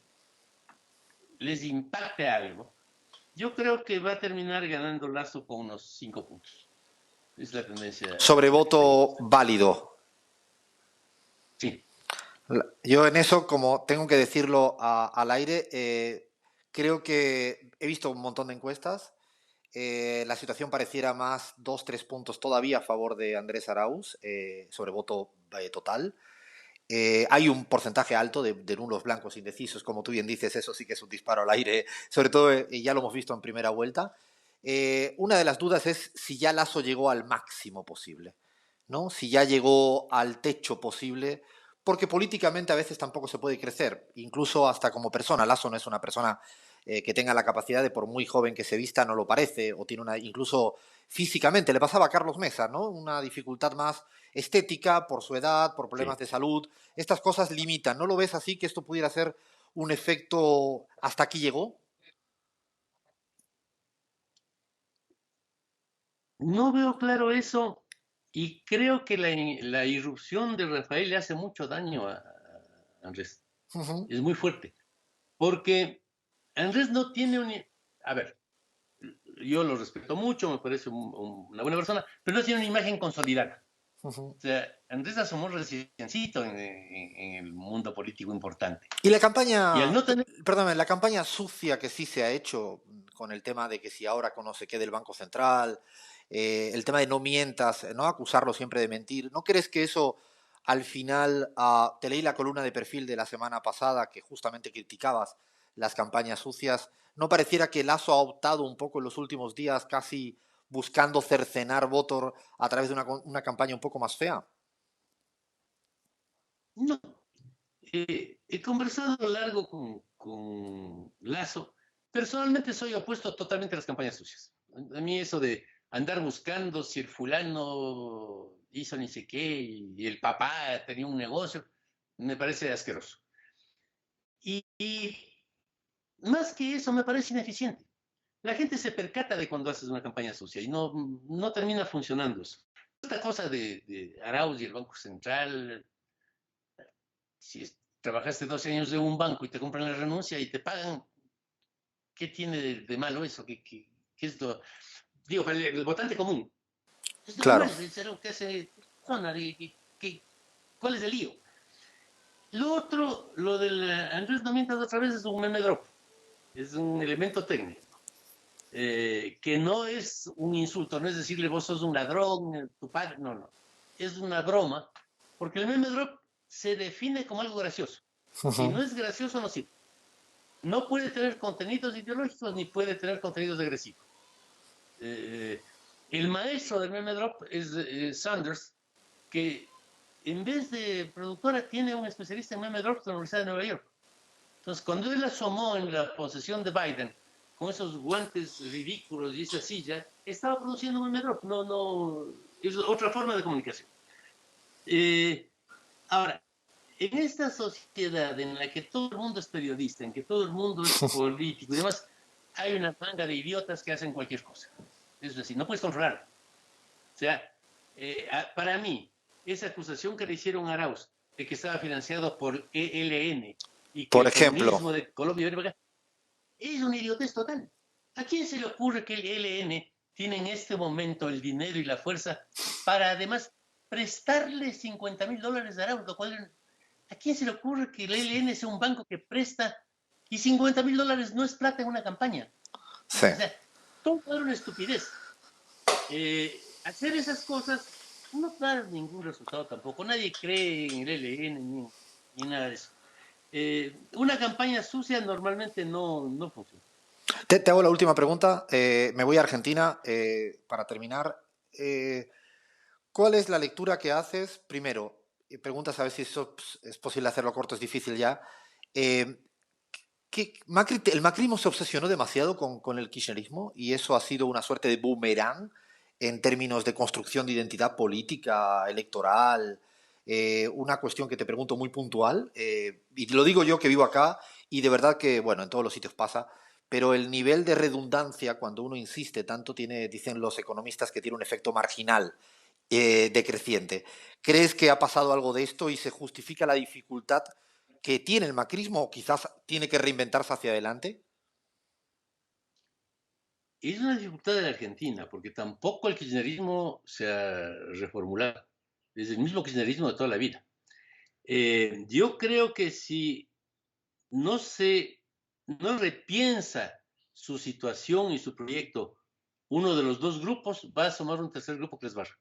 les impacte algo, yo creo que va a terminar ganando Lazo con unos 5 puntos. Es la tendencia Sobre la que tengo. voto válido. Sí. Yo en eso, como tengo que decirlo al aire, creo que he visto un montón de encuestas. La situación pareciera más 2, 3 puntos todavía a favor de Andrés Arauz sobre voto total. Hay un porcentaje alto de nulos blancos indecisos, como tú bien dices, eso sí que es un disparo al aire, sobre todo ya lo hemos visto en primera vuelta. Una de las dudas es si ya Lasso llegó al máximo posible, ¿no? Si ya llegó al techo posible, porque políticamente a veces tampoco se puede crecer, incluso hasta como persona. Lasso no es una persona que tenga la capacidad de, por muy joven que se vista, no lo parece, o tiene una, incluso físicamente, le pasaba a Carlos Mesa, ¿no? Una dificultad más estética por su edad, por problemas Sí. de salud. Estas cosas limitan. ¿No lo ves así que esto pudiera ser un efecto hasta aquí llegó? No veo claro eso y creo que la irrupción de Rafael le hace mucho daño a Andrés. Uh -huh. Es muy fuerte. Porque Andrés no tiene un... A ver, yo lo respeto mucho, me parece una buena persona, pero no tiene una imagen consolidada. Uh -huh. O sea, Andrés asomó reciencito en el mundo político importante. Y la Y campaña, al no tener... perdóname, la campaña sucia que sí se ha hecho con el tema de que si ahora conoce qué del Banco Central, el tema de no mientas, no acusarlo siempre de mentir, ¿no crees que eso al final, te leí la columna de perfil de la semana pasada que justamente criticabas las campañas sucias, no pareciera que Lasso ha optado un poco en los últimos días casi buscando cercenar votos a través de una campaña un poco más fea? No, He conversado largo con Lazo. Personalmente soy opuesto totalmente a las campañas sucias. A mí eso de andar buscando si el fulano hizo ni sé qué y el papá tenía un negocio, me parece asqueroso. Y más que eso, me parece ineficiente. La gente se percata de cuando haces una campaña sucia y no termina funcionando eso. Esta cosa de Arauz y el Banco Central, si trabajaste 12 años en un banco y te compran la renuncia y te pagan, ¿qué tiene de malo eso? ¿Qué es lo? Digo, para el votante común, es Claro. normal, es algo que hace sonar ¿cuál es el lío? Lo otro, lo del Andrés no mientas otra vez, es un meme drop, es un elemento técnico. Que no es un insulto, no es decirle vos sos un ladrón, tu padre, no. Es una broma, porque el meme drop se define como algo gracioso. Si no es gracioso, no sirve. No puede tener contenidos ideológicos ni puede tener contenidos agresivos. El maestro del meme drop es Sanders, que en vez de productora tiene un especialista en meme drops de la Universidad de Nueva York. Entonces, cuando él asomó en la posesión de Biden con esos guantes ridículos y esa silla, estaba produciendo un meme drop. No, es otra forma de comunicación. Ahora, en esta sociedad en la que todo el mundo es periodista, en que todo el mundo es político y demás, hay una manga de idiotas que hacen cualquier cosa. Es decir, no puedes controlarlo. O sea, para mí, esa acusación que le hicieron a Arauz de que estaba financiado por ELN y que Por el ejemplo, comunismo de Colombia es una idiotez total. ¿A quién se le ocurre que el ELN tiene en este momento el dinero y la fuerza para además prestarle $50,000 a Arauz? Lo cual, ¿a quién se le ocurre que el ELN sea un banco que presta y $50,000 no es plata en una campaña? sí. O sea, todo era una estupidez. Hacer esas cosas no da ningún resultado tampoco. Nadie cree en el ELN ni nada de eso. Una campaña sucia normalmente no funciona. Te hago la última pregunta. Me voy a Argentina para terminar. Eh, ¿Cuál es la lectura que haces? Primero, preguntas a ver si eso es posible hacerlo corto, es difícil ya. Eh, el macrismo se obsesionó demasiado con el kirchnerismo y eso ha sido una suerte de boomerang en términos de construcción de identidad política, electoral. Una cuestión que te pregunto muy puntual, y lo digo yo que vivo acá, y de verdad que, bueno, en todos los sitios pasa, pero el nivel de redundancia, cuando uno insiste tanto, tiene, dicen los economistas, que tiene un efecto marginal decreciente. ¿Crees que ha pasado algo de esto y se justifica la dificultad que tiene el macrismo o quizás tiene que reinventarse hacia adelante? Es una dificultad de la Argentina, porque tampoco el kirchnerismo se ha reformulado. Es el mismo kirchnerismo de toda la vida. Yo creo que si no no repiensa su situación y su proyecto, uno de los dos grupos va a asomar un tercer grupo que les barra.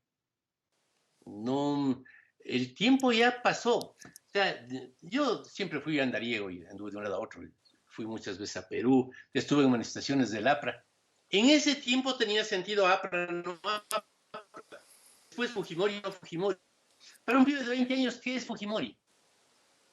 No, el tiempo ya pasó. O sea, yo siempre fui andariego y anduve de un lado a otro. Fui muchas veces a Perú, estuve en manifestaciones del APRA. En ese tiempo tenía sentido APRA, no APRA. Después Fujimori, no Fujimori. Para un pibe de 20 años, ¿qué es Fujimori?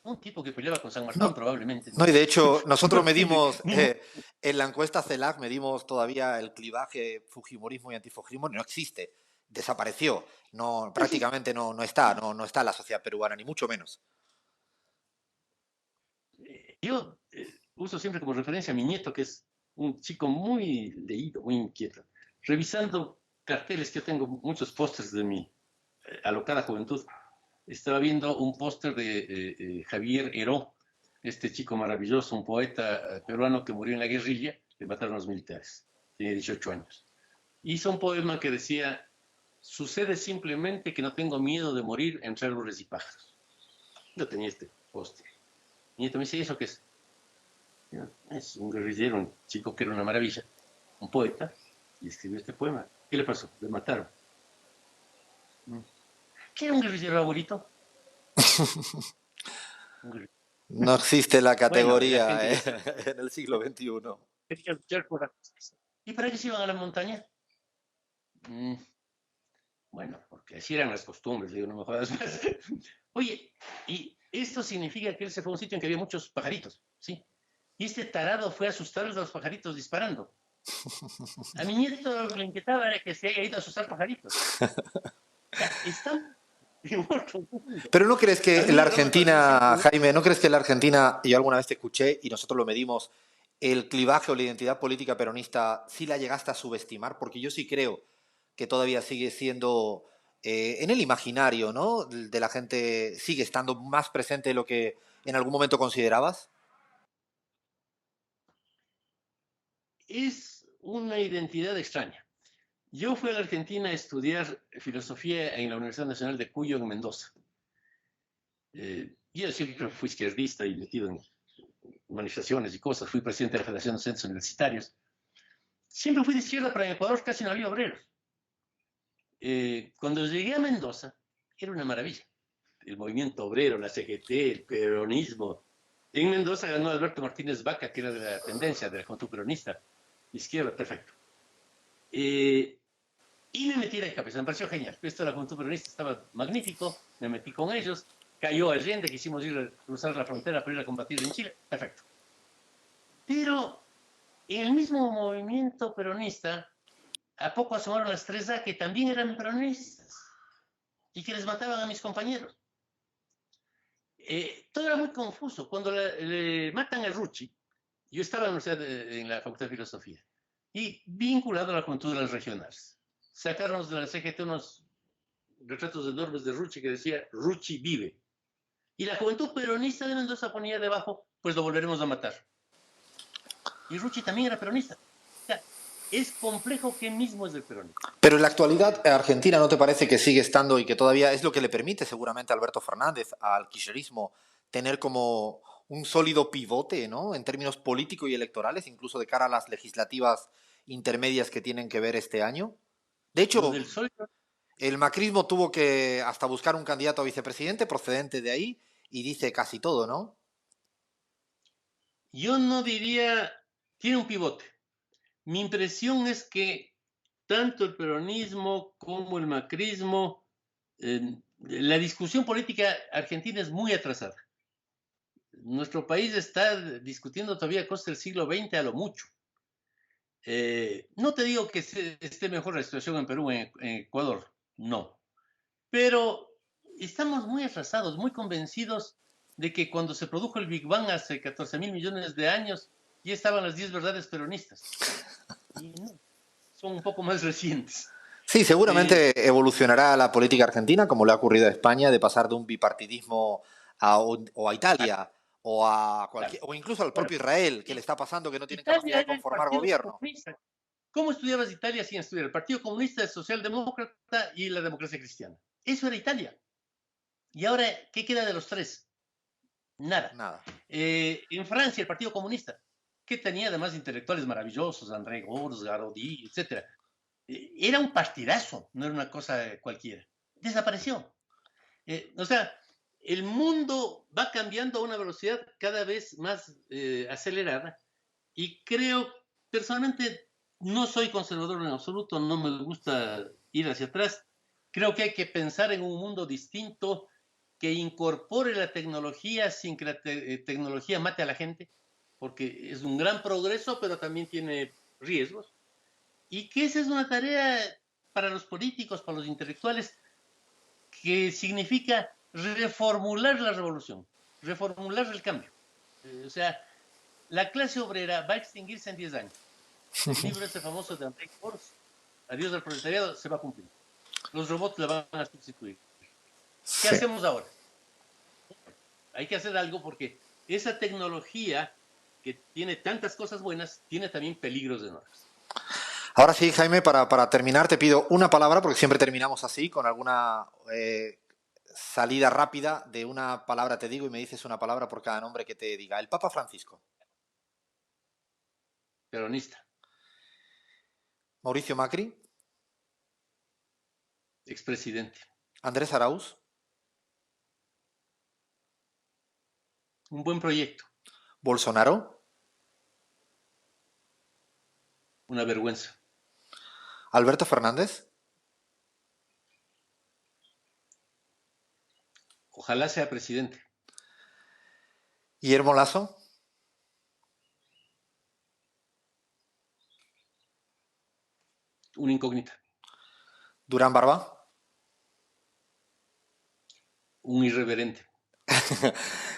Un tipo que peleaba con San Martín, No, probablemente. no, y de hecho nosotros No tiene medimos, ningún... en la encuesta CELAC medimos todavía el clivaje fujimorismo y antifujimorismo, no existe, desapareció, no, No existe. prácticamente no está, no está en la sociedad peruana, ni mucho menos. Yo uso siempre como referencia a mi nieto, que es un chico muy leído, muy inquieto. Revisando carteles, que yo tengo muchos pósters de mi alocada juventud, estaba viendo un póster de Javier Heró, este chico maravilloso, un poeta peruano que murió en la guerrilla, le mataron los militares, tenía 18 años. Hizo un poema que decía, sucede simplemente que no tengo miedo de morir entre árboles y pájaros. Yo tenía este póster. Mi nieto me dice, ¿y eso qué es? Es un guerrillero, un chico que era una maravilla, un poeta, y escribió este poema. ¿Qué le pasó? Le mataron. ¿Qué era un guerrillero, abuelito? No existe la Bueno, la categoría gente ya está. en el siglo XXI. Quería luchar por la justicia. ¿Y para qué se iban a la montaña? Mm, bueno, porque así eran las costumbres, digo, no me jodas más. Oye, y esto significa que él se fue a un sitio en que había muchos pajaritos, ¿sí? Y este tarado fue a asustar a los pajaritos disparando. A mi nieto lo que le inquietaba era que se haya ido a asustar pajaritos. O sea, estamos en otro mundo. Pero ¿no crees A que mí la mi broma para mí Argentina, siempre, Jaime, no crees que la Argentina, yo alguna vez te escuché y nosotros lo medimos, el clivaje o la identidad política peronista sí la llegaste a subestimar? Porque yo sí creo que todavía sigue siendo en el imaginario, ¿no? De la gente, sigue estando más presente de lo que en algún momento considerabas. es una identidad extraña. Yo fui a la Argentina a estudiar filosofía en la Universidad Nacional de Cuyo, en Mendoza. Yo siempre fui izquierdista y metido en manifestaciones y cosas. Fui presidente de la Federación de Centros Universitarios. Siempre fui de izquierda, pero en Ecuador casi no había obreros. Cuando llegué a Mendoza, era una maravilla. El movimiento obrero, la CGT, el peronismo. En Mendoza ganó Alberto Martínez Vaca, que era de la tendencia de la Juventud Peronista. Izquierda, perfecto. Y me metí en el cabeza, me pareció genial. Esto de la Juventud Peronista estaba magnífico, me metí con ellos. Cayó Allende, quisimos ir a cruzar la frontera para ir a combatir en Chile, perfecto. Pero en el mismo movimiento peronista, a poco asomaron las 3A que también eran peronistas y que les mataban a mis compañeros. Todo era muy confuso. Cuando le matan a Rucci, yo estaba en la Facultad de Filosofía y vinculado a la Juventud de las Regionales. Sacaron de la CGT unos retratos enormes de Rucci que decía Rucci vive. Y la Juventud Peronista de Mendoza ponía debajo, pues lo volveremos a matar. Y Rucci también era peronista. O sea, es complejo qué mismo es el peronismo. Pero en la actualidad, Argentina, ¿no te parece que sigue estando y que todavía es lo que le permite seguramente a Alberto Fernández, al kirchnerismo, tener como un sólido pivote, ¿no? En términos políticos y electorales, incluso de cara a las legislativas intermedias que tienen que ver este año? De Lo hecho, del sol, el macrismo tuvo que hasta buscar un candidato a vicepresidente procedente de ahí y dice casi todo, ¿no? yo no diría, tiene un pivote. Mi impresión es que tanto el peronismo como el macrismo, la discusión política argentina es muy atrasada. Nuestro país está discutiendo todavía cosas del siglo XX a lo mucho. No te digo que esté mejor la situación en Perú, en Ecuador, no. Pero estamos muy atrasados, muy convencidos de que cuando se produjo el Big Bang hace 14.000 millones de años, ya estaban las 10 verdades peronistas. Y no, son un poco más recientes. Sí, Eh, seguramente evolucionará la política argentina, como le ha ocurrido a España, de pasar de un bipartidismo o a Italia o a claro, cualquier, o incluso al claro. propio Israel, que le está pasando que no tienen capacidad Italia de era el conformar Partido gobierno. Comunista. ¿Cómo estudiabas Italia sin estudiar? El Partido Comunista, el Socialdemócrata y la democracia cristiana. Eso era Italia. Y ahora, ¿qué queda de los tres? Nada. Nada. En Francia, el Partido Comunista, que tenía además intelectuales maravillosos, André Gors, Garodí, etc. Era un partidazo, no era una cosa cualquiera. Desapareció. O sea, el mundo va cambiando a una velocidad cada vez más acelerada y creo, personalmente, no soy conservador en absoluto, no me gusta ir hacia atrás. Creo que hay que pensar en un mundo distinto que incorpore la tecnología sin que la tecnología mate a la gente, porque es un gran progreso, pero también tiene riesgos. Y que esa es una tarea para los políticos, para los intelectuales, que significa reformular la revolución, reformular el cambio. O sea, la clase obrera va a extinguirse en 10 años. El libro ese famoso de Enrique Force, Adiós al proletariado, se va a cumplir. Los robots la van a sustituir. ¿Qué Sí. hacemos ahora? Hay que hacer algo porque esa tecnología que tiene tantas cosas buenas, tiene también peligros enormes. Ahora sí, Jaime, para terminar te pido una palabra, porque siempre terminamos así, con alguna salida rápida de una palabra te digo y me dices una palabra por cada nombre que te diga. El Papa Francisco, Peronista, Mauricio Macri, expresidente, Andrés Arauz, un buen proyecto, Bolsonaro, una vergüenza. Alberto Fernández, Ojalá sea presidente. Guillermo Lasso, Una incógnita. Durán Barba. Un irreverente.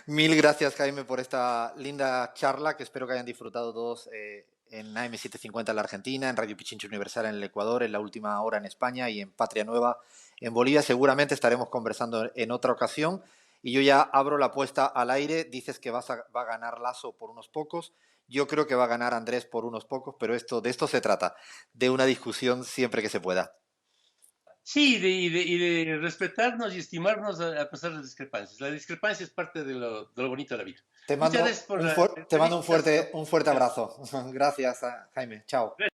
Mil gracias, Jaime, por esta linda charla que espero que hayan disfrutado todos en AM750 en la Argentina, en Radio Pichincha Universal en el Ecuador, en La Última Hora en España y en Patria Nueva en Bolivia. Seguramente estaremos conversando en otra ocasión. Y yo ya abro la apuesta al aire. Dices que va a ganar Lasso por unos pocos. Yo creo que va a ganar Andrés por unos pocos, pero de esto se trata, de una discusión siempre que se pueda. Sí, y de respetarnos y estimarnos a pesar de las discrepancias. La discrepancia es parte de lo bonito de la vida. Te Muchas mando gracias por la te mando entrevista. Ha sido un fuerte abrazo. Gracias, Jaime. Chao.